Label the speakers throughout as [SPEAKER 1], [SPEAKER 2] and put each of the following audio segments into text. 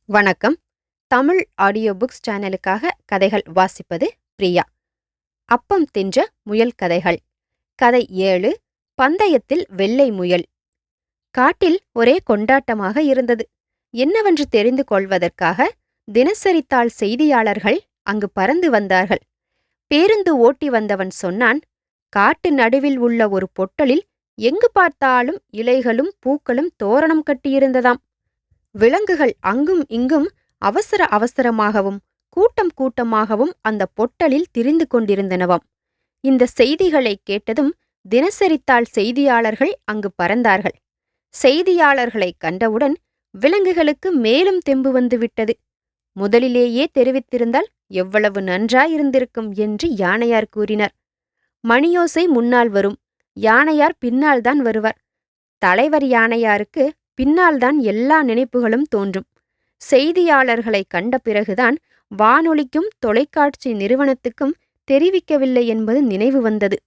[SPEAKER 1] வணக்கம். Tamil audio books சேனலுக்காக கதைகள் வாசிப்பது பிரியா. அப்பம் தின்ற முயல் கதைகள். கதை 7. பந்தயத்தில் வெள்ளை முயல். காட்டில் ஒரே கொண்டாட்டமாக இருந்தது. என்னவென்று தெரிந்து கொள்வதற்காக தினசரி தாள் செய்தியாளர்கள் அங்கு பறந்து வந்தார்கள். பேருந்து ஓட்டி வந்தவன் சொன்னான், காட்டு நடுவில் உள்ள ஒரு பொட்டலில் எங்கு பார்த்தாலும் இலைகளும் பூக்களும் தோரணம் கட்டியிருந்ததாம். விலங்குகள் அங்கும் இங்கும் அவசர அவசரமாகவும் கூட்டம் கூட்டமாகவும் அந்த பொட்டலில் திரிந்து கொண்டிருந்தனவாம். இந்த செய்திகளை கேட்டதும் தினசரித்தாள் செய்தியாளர்கள் அங்கு பறந்தார்கள். செய்தியாளர்களை கண்டவுடன் விலங்குகளுக்கு மேலும் தெம்பு வந்துவிட்டது. முதலிலேயே தெரிவித்திருந்தால் எவ்வளவு நன்றாயிருந்திருக்கும் என்று யானையார் கூறினார். மணியோசை முன்னால் வரும், யானையார் பின்னால்தான் வருவார். தலைவர் யானையாருக்கு பின்னால்தான் எல்லா நினைப்புகளும் தோன்றும். செய்தியாளர்களை கண்ட பிறகுதான் வானொலிக்கும் தொலைக்காட்சி நிறுவனத்துக்கும் தெரிவிக்கவில்லை என்பது நினைவு வந்தது.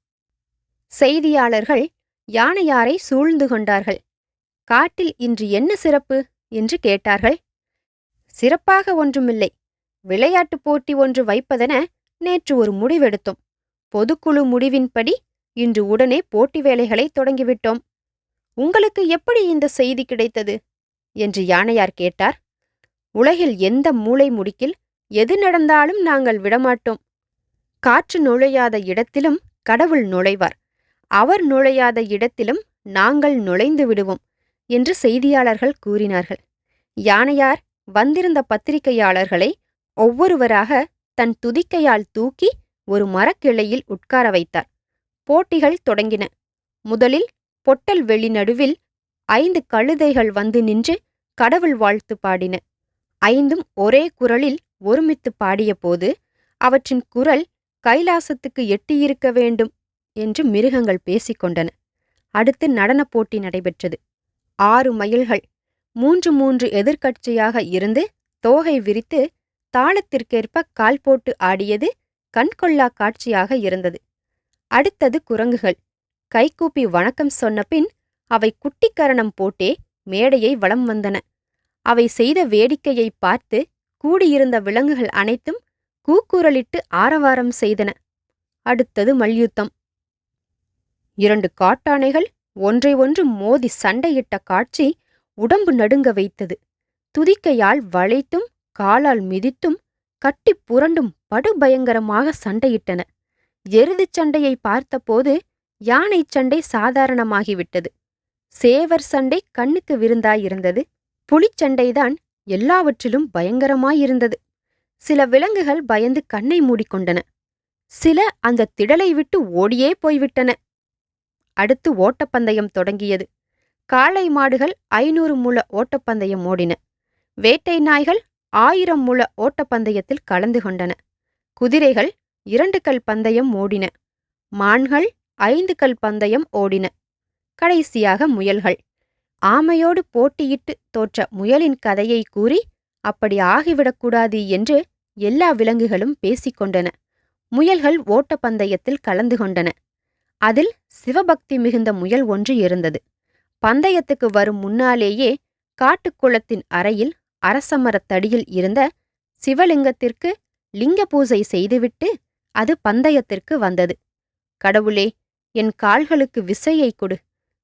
[SPEAKER 1] செய்தியாளர்கள் யானையாரை சூழ்ந்து கொண்டார்கள். காட்டில் இன்று என்ன சிறப்பு என்று கேட்டார்கள். சிறப்பாக ஒன்றுமில்லை. விளையாட்டுப் போட்டி ஒன்று வைப்பதென நேற்று ஒரு முடிவெடுத்தோம். பொதுக்குழு முடிவின்படி இன்று உடனே போட்டி வேலைகளை தொடங்கிவிட்டோம். உங்களுக்கு எப்படி இந்த செய்தி கிடைத்தது என்று யானையார் கேட்டார். உலகில் எந்த மூலை முடுக்கில் எது நடந்தாலும் நாங்கள் விடமாட்டோம். காற்று நுழையாத இடத்திலும் கடவுள் நுழைவார். அவர் நுழையாத இடத்திலும் நாங்கள் நுழைந்து விடுவோம் என்று செய்தியாளர்கள் கூறினார்கள். யானையார் வந்திருந்த பத்திரிகையாளர்களை ஒவ்வொருவராக தன் துதிக்கையால் தூக்கி ஒரு மரக்கிளையில் உட்கார வைத்தார். போட்டிகள் தொடங்கின. முதலில் பொட்டல் வெளி நடுவில் 5 கழுதைகள் வந்து நின்று கடவுள் வாழ்த்து பாடின. 5ம் ஒரே குரலில் ஒருமித்து பாடியபோது அவற்றின் குரல் கைலாசத்துக்கு எட்டியிருக்க வேண்டும் என்று மிருகங்கள் பேசிக்கொண்டன. அடுத்து நடனப் போட்டி நடைபெற்றது. 6 மயில்கள் 3 எதிர்க்கட்சியாக இருந்து தோகை விரித்து தாளத்திற்கேற்ப கால் போட்டு ஆடியது கண்கொள்ளா காட்சியாக இருந்தது. அடுத்தது குரங்குகள். கைகூப்பி வணக்கம் சொன்னபின் அவை குட்டிக்கரணம் போட்டே மேடையை வலம் வந்தன. அவை செய்த வேடிக்கையை பார்த்து கூடியிருந்த விலங்குகள் அனைத்தும் கூக்குரலிட்டு ஆரவாரம் செய்தன. அடுத்தது மல்யுத்தம். 2 காட்டானைகள் ஒன்றை ஒன்று மோதி சண்டையிட்ட காட்சி உடம்பு நடுங்க வைத்தது. துதிக்கையால் வளைத்தும் காலால் மிதித்தும் கட்டி புரண்டும் படுபயங்கரமாக சண்டையிட்டன. எருதுச் சண்டையை பார்த்தபோது யானை சண்டை சாதாரணமாகிவிட்டது. சேவர் சண்டை கண்ணுக்கு விருந்தாயிருந்தது. புலிச்சண்டைதான் எல்லாவற்றிலும் பயங்கரமாயிருந்தது. சில விலங்குகள் பயந்து கண்ணை மூடிக்கொண்டன. சில அந்த திடலை விட்டு ஓடியே போய்விட்டன. அடுத்து ஓட்டப்பந்தயம் தொடங்கியது. காளை மாடுகள் 500 முழ ஓட்டப்பந்தயம் ஓடின. வேட்டை நாய்கள் 1000 முழ ஓட்டப்பந்தயத்தில் கலந்து கொண்டன. குதிரைகள் 2 கல் பந்தயம் ஓடின. மான்கள் 5 கல் பந்தயம் ஓடின. கடைசியாக முயல்கள். ஆமையோடு போட்டியிட்டு தோற்ற முயலின் கதையை கூறி அப்படி ஆகிவிடக்கூடாது என்று எல்லா விலங்குகளும் பேசிக்கொண்டன. முயல்கள் ஓட்டப்பந்தயத்தில் கலந்து கொண்டன. அதில் சிவபக்தி மிகுந்த முயல் ஒன்று இருந்தது. பந்தயத்துக்கு வரும் முன்னாலேயே காட்டுக்குளத்தின் அறையில் அரசமரத்தடியில் இருந்த சிவலிங்கத்திற்கு லிங்க பூசை செய்துவிட்டு அது பந்தயத்திற்கு வந்தது. கடவுளே, என் கால்களுக்கு விசையை கொடு.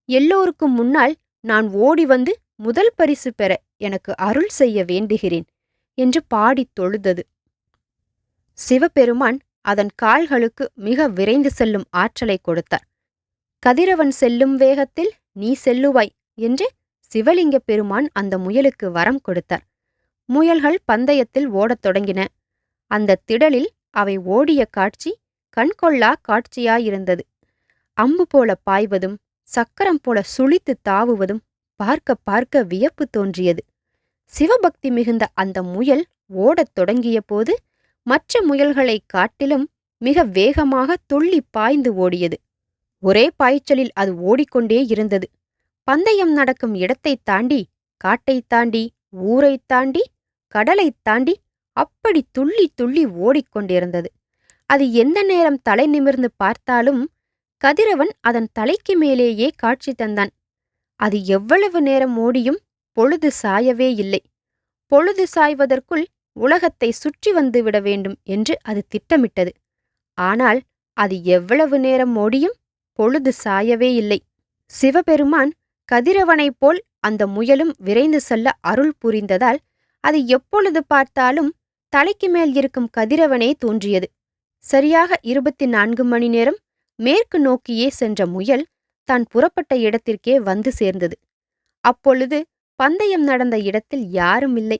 [SPEAKER 1] எல்லோருக்கும் முன்னால் நான் ஓடி வந்து முதல் பரிசு பெற எனக்கு அருள் செய்ய வேண்டுகிறேன் என்று பாடித் தொழுதது. சிவபெருமான் அதன் கால்களுக்கு மிக விரைந்து செல்லும் ஆற்றலை கொடுத்தார். கதிரவன் செல்லும் வேகத்தில் நீ செல்லுவாய் என்று சிவலிங்க பெருமான் அந்த முயலுக்கு வரம் கொடுத்தார். முயல்கள் பந்தயத்தில் ஓடத் தொடங்கின. அந்த திடலில் அவை ஓடிய காட்சி கண்கொள்ளா காட்சியாயிருந்தது. அம்பு போல பாய்வதும் சக்கரம் போல சுழித்து தாவுவதும் பார்க்க பார்க்க வியப்பு தோன்றியது. சிவபக்தி மிகுந்த அந்த முயல் ஓடத் தொடங்கிய போது மற்ற முயல்களைக் காட்டிலும் மிக வேகமாக துள்ளி பாய்ந்து ஓடியது. ஒரே பாய்ச்சலில் அது ஓடிக்கொண்டே இருந்தது. பந்தயம் நடக்கும் இடத்தைத் தாண்டி, காட்டைத் தாண்டி, ஊரைத் தாண்டி, கடலைத் தாண்டி அப்படி துள்ளி துள்ளி ஓடிக்கொண்டிருந்தது. அது எந்த நேரம் தலை நிமிர்ந்து பார்த்தாலும் கதிரவன் அதன் தலைக்கு மேலேயே காட்சி தந்தான். அது எவ்வளவு நேரம் ஓடியும் பொழுது சாயவே இல்லை. பொழுது சாய்வதற்குள் உலகத்தை சுற்றி வந்து விட வேண்டும் என்று அது திட்டமிட்டது. ஆனால் அது எவ்வளவு நேரம் ஓடியும் பொழுது சாயவே இல்லை. சிவபெருமான் கதிரவனைப் போல் அந்த முயலும் விரைந்து செல்ல அருள் புரிந்ததால் அது எப்பொழுது பார்த்தாலும் தலைக்கு மேல் இருக்கும் கதிரவனே தோன்றியது. சரியாக 24 மணி நேரம் மேற்கு நோக்கியே சென்ற முயல் தான் புறப்பட்ட இடத்திற்கே வந்து சேர்ந்தது. அப்பொழுது பந்தயம் நடந்த இடத்தில் யாரும் இல்லை.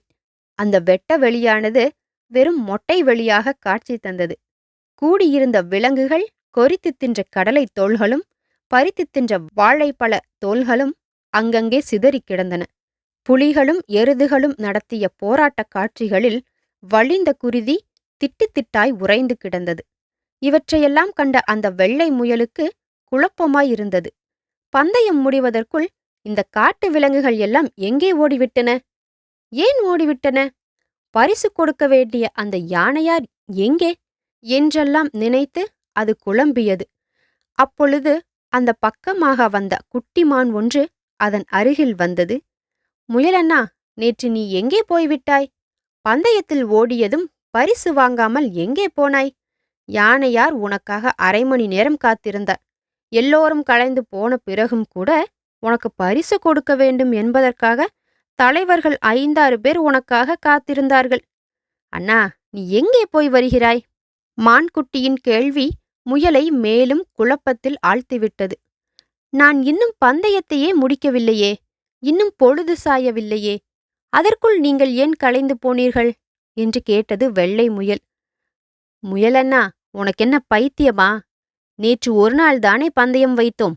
[SPEAKER 1] அந்த வெட்ட வெளியானது வெறும் மொட்டை வெளியாக காட்சி தந்தது. கூடியிருந்த விலங்குகள் கொறித்து தின்ற கடலை தோள்களும் பறித்து தின்ற வாழைப்பழ தோள்களும் அங்கங்கே சிதறி கிடந்தன. புலிகளும் எருதுகளும் நடத்திய போராட்டக் காட்சிகளில் வழிந்த குருதி திட்டுத்திட்டாய் உறைந்து கிடந்தது. இவற்றையெல்லாம் கண்ட அந்த வெள்ளை முயலுக்கு குழப்பமாயிருந்தது. பந்தயம் முடிவதற்குள் இந்த காட்டு விலங்குகள் எல்லாம் எங்கே ஓடிவிட்டன? ஏன் ஓடிவிட்டன? பரிசு கொடுக்க வேண்டிய அந்த யானையார் எங்கே என்றெல்லாம் நினைத்து அது குழம்பியது. அப்பொழுது அந்த பக்கமாக வந்த குட்டிமான் ஒன்று அதன் அருகில் வந்தது. முயலண்ணா, நேற்று நீ எங்கே போய்விட்டாய்? பந்தயத்தில் ஓடியதும் பரிசு வாங்காமல் எங்கே போனாய்? யானையார் உனக்காக 1/2 மணி நேரம் காத்திருந்தார். எல்லோரும் கலைந்து போன பிறகும் கூட உனக்கு பரிசு கொடுக்க வேண்டும் என்பதற்காக தலைவர்கள் 5-6 பேர் உனக்காக காத்திருந்தார்கள். அண்ணா, நீ எங்கே போய் வருகிறாய்? மான்குட்டியின் கேள்வி முயலை மேலும் குழப்பத்தில் ஆழ்த்திவிட்டது. நான் இன்னும் பந்தயத்தையே முடிக்கவில்லையே, இன்னும் பொழுது சாயவில்லையே, அதற்குள் நீங்கள் ஏன் கலைந்து போனீர்கள் என்று கேட்டது வெள்ளை முயல். முயலண்ணா, உனக்கென்ன பைத்தியமா? நேற்று ஒரு நாள் தானே பந்தயம் வைத்தோம்.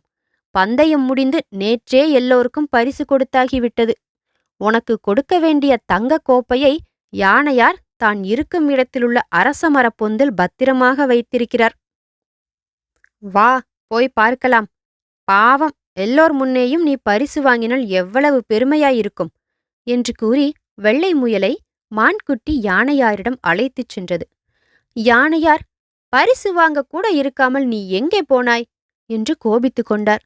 [SPEAKER 1] பந்தயம் முடிந்து நேற்றே எல்லோருக்கும் பரிசு கொடுத்தாகிவிட்டது. உனக்கு கொடுக்க வேண்டிய தங்க கோப்பையை யானையார் தான் இருக்கும் இடத்திலுள்ள அரசமரப் பொந்தில் பத்திரமாக வைத்திருக்கிறார். வா, போய் பார்க்கலாம். பாவம், எல்லோர் முன்னேயும் நீ பரிசு வாங்கினால் எவ்வளவு பெருமையாயிருக்கும் என்று கூறி வெள்ளை முயலை மான்குட்டி யானையாரிடம் அழைத்துச் சென்றது. யானையார், பரிசு வாங்க கூட இருக்காமல் நீ எங்கே போனாய் என்று கோபித்து கொண்டார்.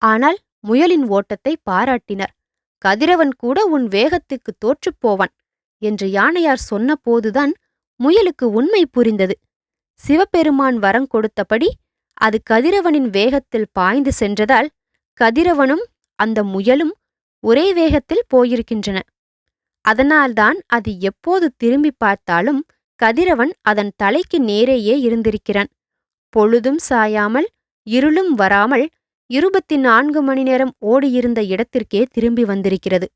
[SPEAKER 1] ஆனால் முயலின் ஓட்டத்தை பாராட்டினார். கதிரவன் கூட உன் வேகத்துக்கு தோற்றுப்போவான் என்று யானையார் சொன்னபோதுதான் முயலுக்கு உண்மை புரிந்தது. சிவபெருமான் வரம் கொடுத்தபடி அது கதிரவனின் வேகத்தில் பாய்ந்து சென்றதால் கதிரவனும் அந்த முயலும் ஒரே வேகத்தில் போயிருக்கின்றன. அதனால்தான் அது எப்போது திரும்பி பார்த்தாலும் கதிரவன் அதன் தலைக்கு நேரேயே இருந்திருக்கிறான். பொழுதும் சாயாமல் இருளும் வராமல் 24 மணி நேரம் ஓடியிருந்த இடத்திற்கே திரும்பி வந்திருக்கிறது.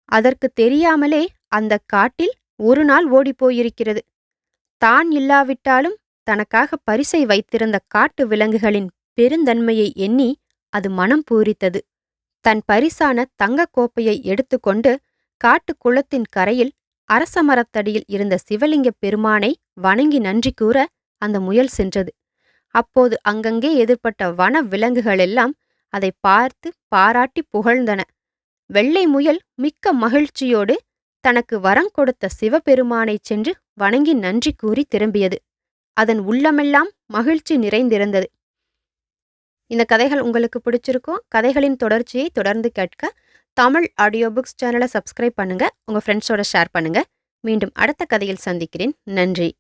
[SPEAKER 1] அதற்கு தெரியாமலே அந்த காட்டில் ஒரு நாள் ஓடிப்போயிருக்கிறது. தான் இல்லாவிட்டாலும் தனக்காக பரிசை வைத்திருந்த காட்டு விலங்குகளின் பெருந்தன்மையை எண்ணி அது மனம் பூரித்தது. தன் பரிசான தங்கக் கோப்பையை எடுத்துக்கொண்டு காட்டுக் குளத்தின் கரையில் அரசமரத்தடியில் இருந்த சிவலிங்க பெருமானை வணங்கி நன்றி கூற அந்த முயல் சென்றது. அப்போது அங்கங்கே எதிர்ப்பட்ட வன விலங்குகளெல்லாம் அதை பார்த்து பாராட்டி புகழ்ந்தன. வெள்ளை முயல் மிக்க மகிழ்ச்சியோடு தனக்கு வரம் கொடுத்த சிவபெருமானைச் சென்று வணங்கி நன்றி கூறி திரும்பியது. அதன் உள்ளமெல்லாம் மகிழ்ச்சி நிறைந்திருந்தது. இந்த கதைகள் உங்களுக்கு பிடிச்சிருக்கும். கதைகளின் தொடர்ச்சியை தொடர்ந்து கேட்க தமிழ் ஆடியோ புக்ஸ் சேனலை சப்ஸ்கிரைப் பண்ணுங்க. உங்க ஃப்ரெண்ட்ஸோட ஷேர் பண்ணுங்க. மீண்டும் அடுத்த கதையில் சந்திக்கிறேன். நன்றி.